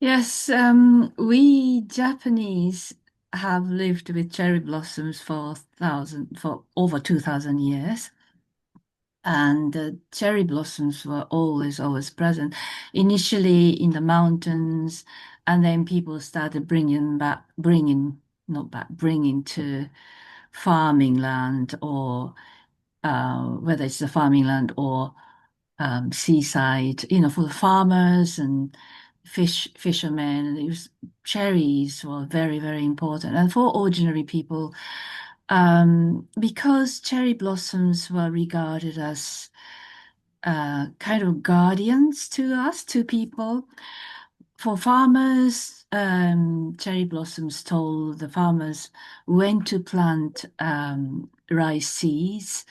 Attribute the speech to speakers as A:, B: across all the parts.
A: Yes, we Japanese have lived with cherry blossoms for over 2,000 years, and cherry blossoms were always present. Initially in the mountains, and then people started not back, bringing to farming land, or whether it's the farming land or seaside, for the farmers and fishermen. Cherries were very, very important. And for ordinary people, because cherry blossoms were regarded as kind of guardians to us, to people. For farmers, cherry blossoms told the farmers when to plant rice seeds,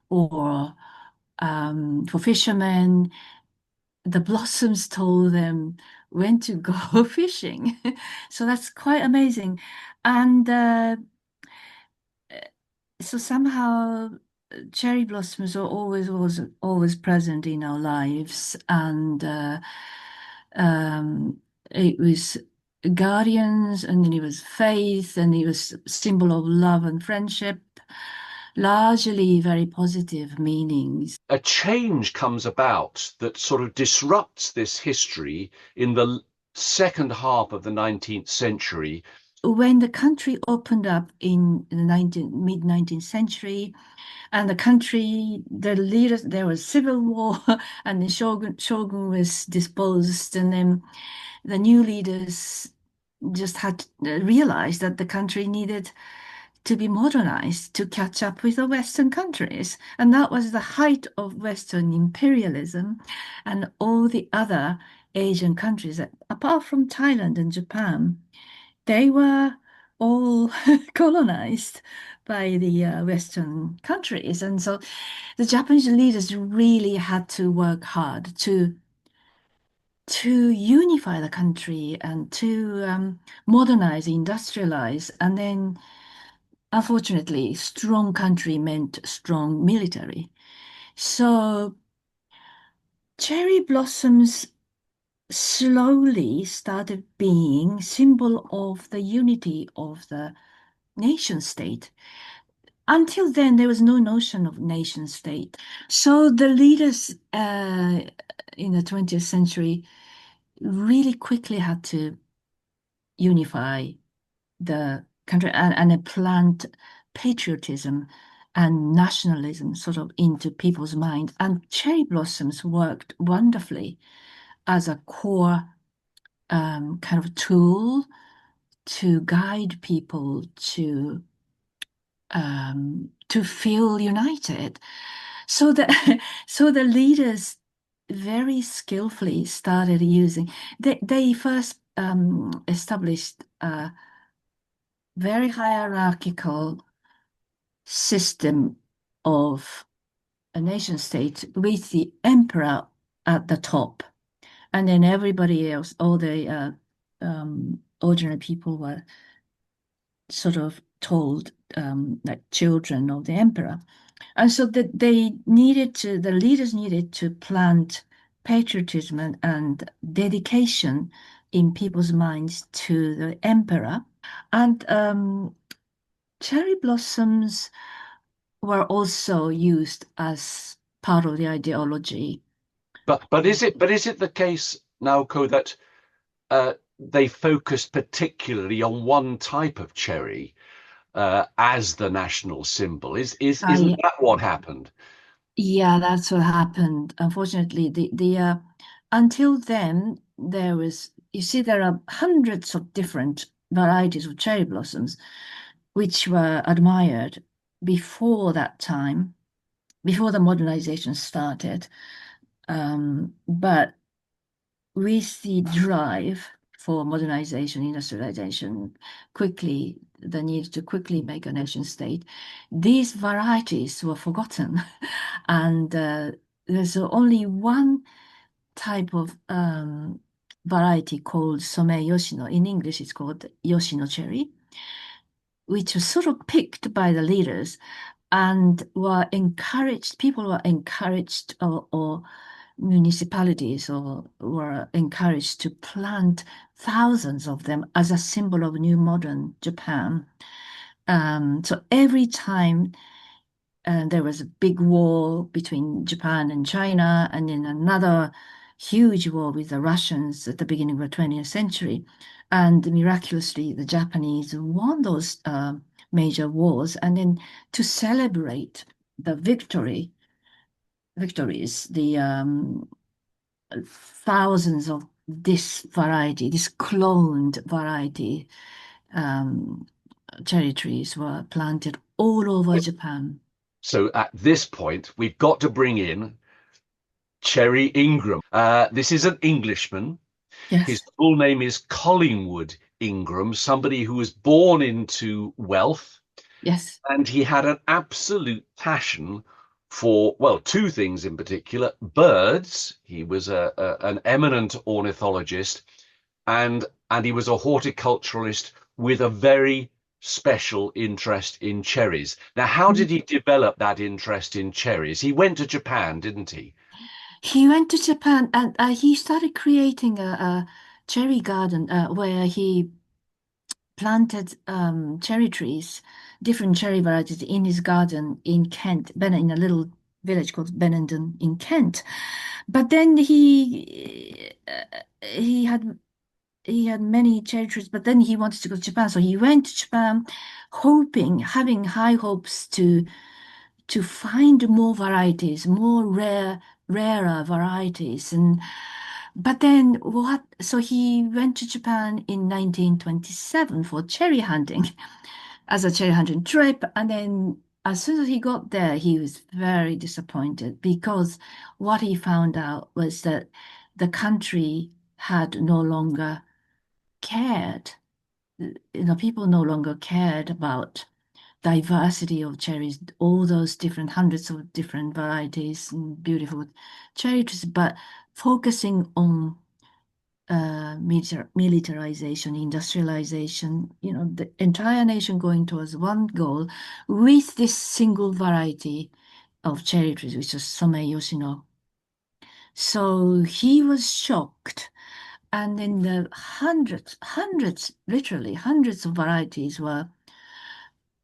A: or for fishermen, the blossoms told them when to go fishing. So that's quite amazing. And so somehow cherry blossoms are always present in our lives, and it was guardians, and then it was faith, and it was symbol of love and friendship, largely very positive meanings.
B: A change comes about that sort of disrupts this history in the second half of the 19th century.
A: When the country opened up in the mid 19th century, and the leaders, there was civil war, and the shogun was disposed, and then the new leaders just had realized that the country needed to be modernized to catch up with the Western countries. And that was the height of Western imperialism, and all the other Asian countries, apart from Thailand and Japan, they were all colonized by the Western countries. And so the Japanese leaders really had to work hard to unify the country and to modernize, industrialize. And then, unfortunately, strong country meant strong military. So cherry blossoms slowly started being symbol of the unity of the nation state. Until then, there was no notion of nation state. So the leaders in the 20th century really quickly had to unify the country, and plant patriotism and nationalism sort of into people's mind. And cherry blossoms worked wonderfully as a core kind of tool to guide people to feel united. So the so the leaders very skillfully started using. They first established a very hierarchical system of a nation state with the emperor at the top, and then everybody else, all the ordinary people, were sort of told, like children of the emperor. And so that the leaders needed to plant patriotism and dedication in people's minds to the emperor. And cherry blossoms were also used as part of the ideology.
B: But is it the case, Naoko, that they focused particularly on one type of cherry as the national symbol? Isn't
A: I
B: that what happened?
A: Yeah, that's what happened. Unfortunately, the until then there was, you see, there are hundreds of different varieties of cherry blossoms which were admired before that time, before the modernization started. But with the drive for modernization, industrialization, quickly, the need to quickly make a nation state, these varieties were forgotten. And there's only one type of variety called Some Yoshino. In English, it's called Yoshino cherry, which was sort of picked by the leaders and were encouraged, people were encouraged, or municipalities were encouraged to plant thousands of them as a symbol of new modern Japan. So every time there was a big war between Japan and China, and then another huge war with the Russians at the beginning of the 20th century. And miraculously, the Japanese won those major wars. And then to celebrate the victories, the thousands of this variety, this cloned variety, um, cherry trees were planted all over Japan.
B: So at this point, we've got to bring in Cherry Ingram. This is an Englishman. His
A: Yes,
B: full name is Collingwood Ingram, somebody who was born into wealth,
A: yes.
B: and he had an absolute passion for, well, two things in particular: birds. He was an eminent ornithologist, and he was a horticulturalist with a very special interest in cherries. Now, how did he develop that interest in cherries? He went to Japan, didn't he?
A: He went to Japan and he started creating a cherry garden where he planted cherry trees, different cherry varieties in his garden in Kent, in a little village called Benenden in Kent. But then he had many cherry trees, but then he wanted to go to Japan, so he went to Japan, having high hopes to find more varieties, more rarer varieties. And but then what? So he went to Japan in 1927 for cherry hunting, as a cherry hunting trip. And then as soon as he got there, he was very disappointed because what he found out was that the country had no longer cared. People no longer cared about diversity of cherries, all those different hundreds of different varieties and beautiful cherry trees, but focusing on militarization, industrialization, the entire nation going towards one goal with this single variety of cherry trees, which is Sommei Yoshino. So he was shocked. And then the hundreds, literally hundreds of varieties were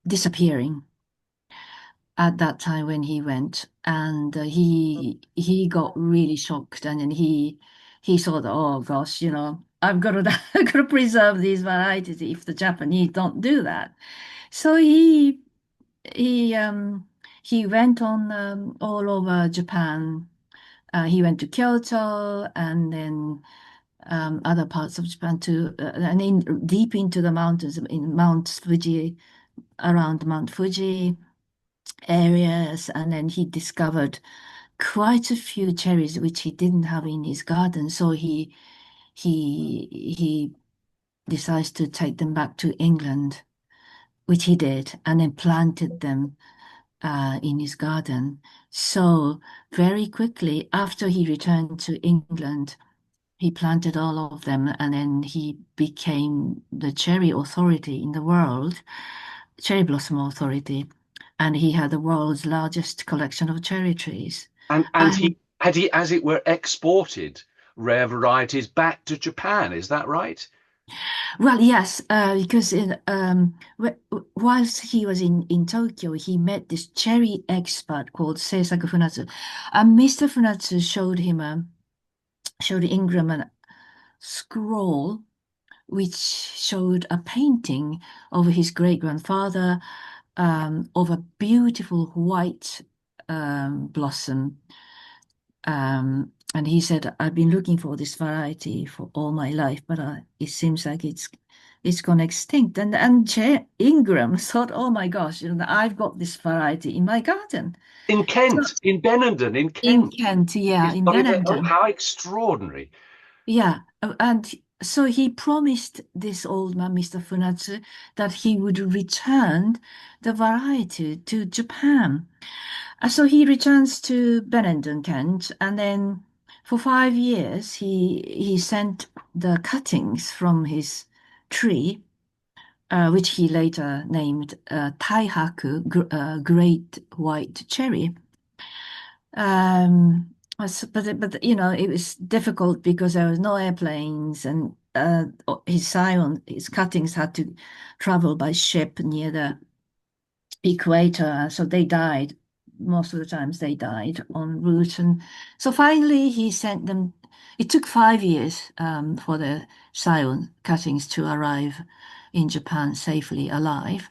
A: disappearing at that time when he went, and he got really shocked, and then he thought, oh gosh, I've got to I've got to preserve these varieties if the Japanese don't do that. So he um he went on all over Japan. He went to Kyoto and then other parts of Japan too, and deep into the mountains in Mount Fuji, around Mount Fuji areas, and then he discovered quite a few cherries which he didn't have in his garden. So he decides to take them back to England, which he did, and then planted them in his garden. So very quickly after he returned to England, he planted all of them, and then he became the cherry authority in the world, cherry blossom authority, and he had the world's largest collection of cherry trees.
B: And
A: And
B: he, as it were, exported rare varieties back to Japan. Is that right?
A: well, yes, because whilst he was in Tokyo, he met this cherry expert called Seisaku Funatsu, and Mr. Funatsu showed Ingram a scroll which showed a painting of his great grandfather of a beautiful white blossom. And he said, I've been looking for this variety for all my life, but it seems like it's gone extinct. And Ingram thought, oh my gosh, I've got this variety in my garden.
B: In
A: So
B: Kent, in Benenden, in
A: in
B: Kent.
A: Kent, yeah,
B: He's
A: in
B: got it. Oh,
A: Benenden.
B: how extraordinary.
A: Yeah, and so he promised this old man, Mr. Funatsu, that he would return the variety to Japan. So he returns to Benenden, Kent, and then for 5 years he sent the cuttings from his tree, which he later named Taihaku, Great White Cherry. But it was difficult because there was no airplanes, and his cuttings had to travel by ship near the equator, so they died. Most of the times they died en route, and so finally he sent them. It took 5 years for the Scion cuttings to arrive in Japan safely alive.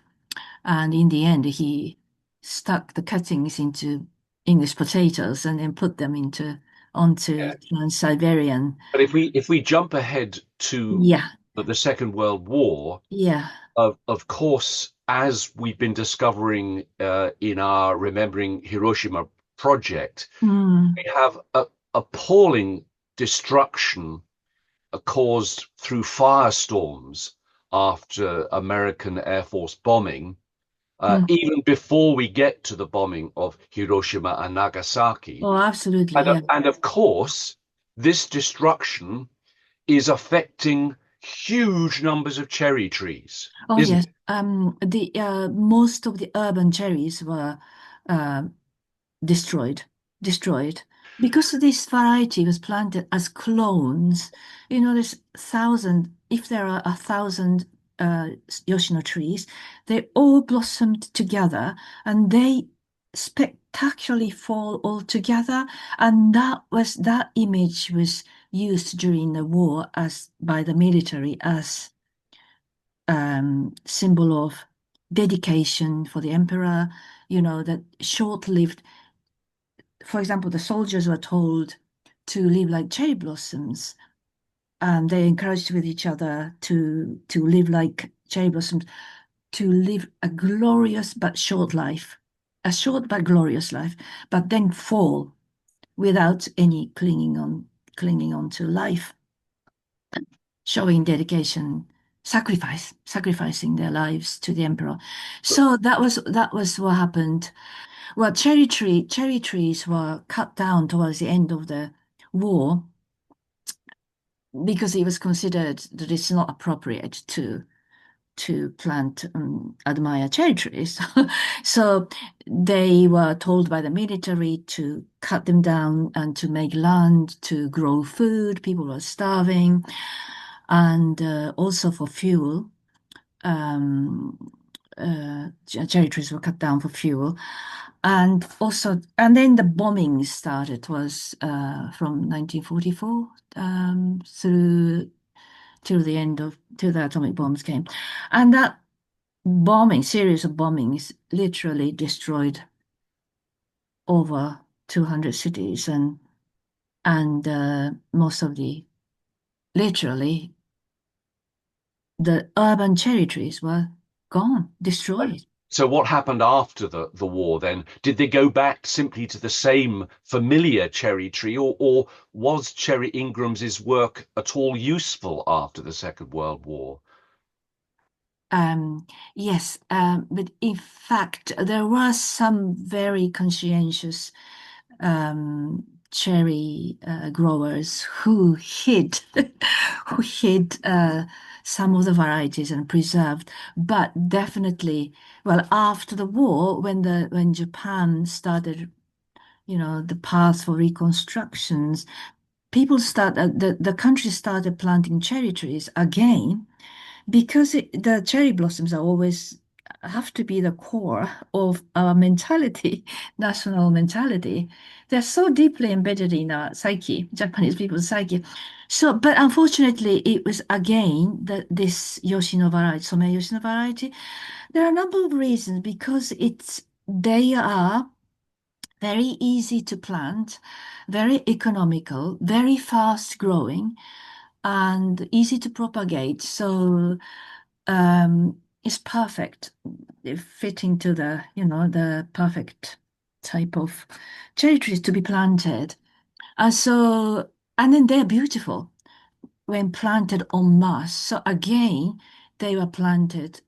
A: And in the end, he stuck the cuttings into English potatoes and then put them onto
B: Yeah.
A: Trans-Siberian.
B: But if we jump ahead to
A: Yeah,
B: the Second World War,
A: yeah.
B: of course, as we've been discovering in our Remembering Hiroshima project,
A: Mm,
B: we have appalling destruction caused through firestorms after American Air Force bombing.
A: mm.
B: Even before we get to the bombing of Hiroshima and Nagasaki.
A: Oh, absolutely.
B: And,
A: Yeah.
B: and of course, this destruction is affecting huge numbers of cherry trees,
A: Oh,
B: isn't
A: yes.
B: it?
A: The most of the urban cherries were uh, destroyed, destroyed. Because this variety was planted as clones, there's thousand, if there are 1,000 Yoshino trees, they all blossomed together and they spectacularly fall all together. And that image was used during the war as by the military as symbol of dedication for the emperor, that short-lived. For example, the soldiers were told to live like cherry blossoms, and they encouraged with each other to live like cherry blossoms, to live a glorious but short life, a short but glorious life, but then fall without any clinging on to life, showing dedication, sacrificing their lives to the emperor. So that was what happened. Well, cherry trees were cut down towards the end of the war because it was considered that it's not appropriate to plant admire cherry trees. So they were told by the military to cut them down and to make land to grow food. People were starving, and also for fuel. um, Cherry trees were cut down for fuel. And then the bombing started was from 1944 through till the atomic bombs came. And that series of bombings literally destroyed over 200 cities, and most of literally, the urban cherry trees were gone,
B: And
A: destroyed.
B: so what happened after the war then? Did they go back simply to the same familiar cherry tree, or was Cherry Ingram's work at all useful after the Second World War?
A: Yes, but in fact, there were some very conscientious cherry growers who hid who hid some of the varieties and preserved. But definitely, well, after the war, when Japan started, the path for reconstructions, the country started planting cherry trees again because the cherry blossoms are always have to be the core of our mentality, national mentality. They're so deeply embedded in our psyche, Japanese people's psyche. So, but unfortunately, it was again this Yoshino variety, Some Yoshino variety. There are a number of reasons because they are very easy to plant, very economical, very fast growing, and easy to propagate. So it's perfect, fitting to the perfect type of cherry trees to be planted. And then they're beautiful when planted en masse. So again, they were planted,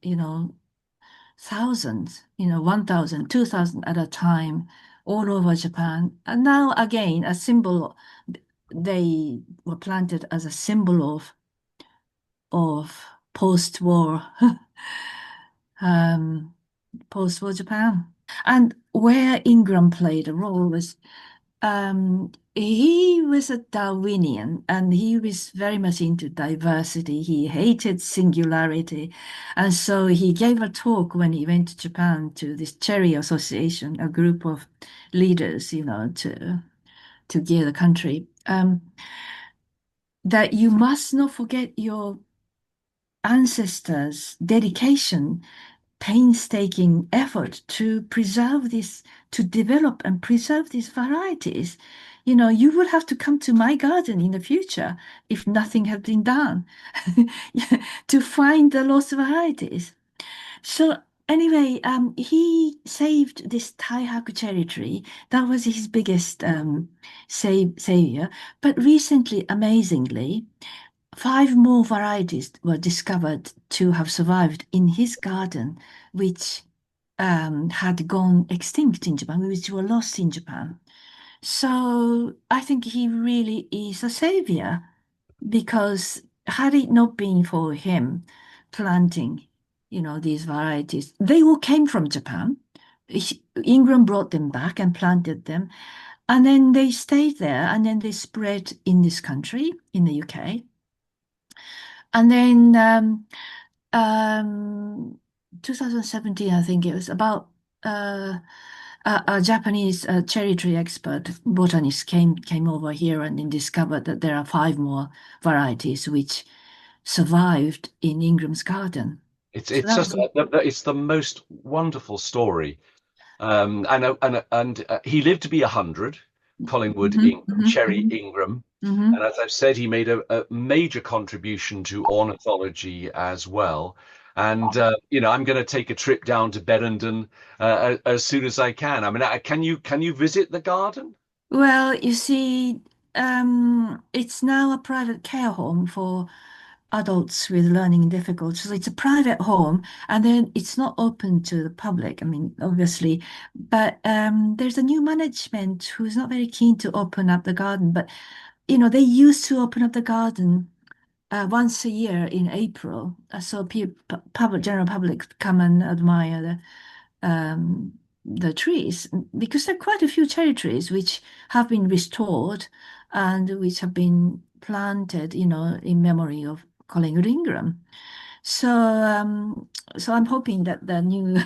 A: thousands, 1,000, 2,000 at a time all over Japan. And now again, they were planted as a symbol of post-war post-war Japan. And where Ingram played a role was he was a Darwinian and he was very much into diversity. He hated singularity. And so he gave a talk when he went to Japan to this Cherry Association, a group of leaders, to gear the country, that you must not forget your ancestors' dedication, painstaking effort to preserve this, to develop and preserve these varieties. You would have to come to my garden in the future if nothing had been done to find the lost varieties. So anyway, he saved this Taihaku cherry tree. That was his biggest savior. But recently, amazingly, five more varieties were discovered to have survived in his garden, which had gone extinct in Japan, which were lost in Japan. So I think he really is a savior because had it not been for him planting, these varieties, they all came from Japan. Ingram brought them back and planted them, and then they stayed there, and then they spread in this country, in the UK. And then 2017, I think it was about a Japanese cherry tree expert botanist came over here and then discovered that there are five more varieties which survived in Ingram's garden. So
B: It's
A: that
B: just
A: was
B: it's the most wonderful story. And he lived to be 100, Collingwood
A: hmm
B: Ingram, Cherry
A: hmm
B: Ingram.
A: hmm
B: And as I've said, he made a major contribution to ornithology as well. And I'm going to take a trip down to Berendon as soon as I can. I mean, can you visit the garden?
A: Well, you see, it's now a private care home for adults with learning difficulties. So it's a private home, and then it's not open to the public. I mean, obviously, but there's a new management who's not very keen to open up the garden. But they used to open up the garden once a year in April, so public, general public come and admire the trees because there are quite a few cherry trees which have been restored and which have been planted, in memory of Collingwood Ingram. So I'm hoping that the new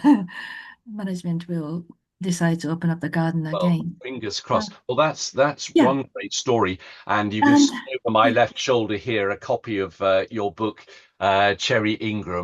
A: management will decide to open up the garden
B: Well,
A: again.
B: fingers
A: Uh,
B: crossed. Well, that's
A: yeah,
B: one great story, and you can
A: and
B: see over my
A: yeah.
B: left shoulder here a copy of your book, Cherry Ingram.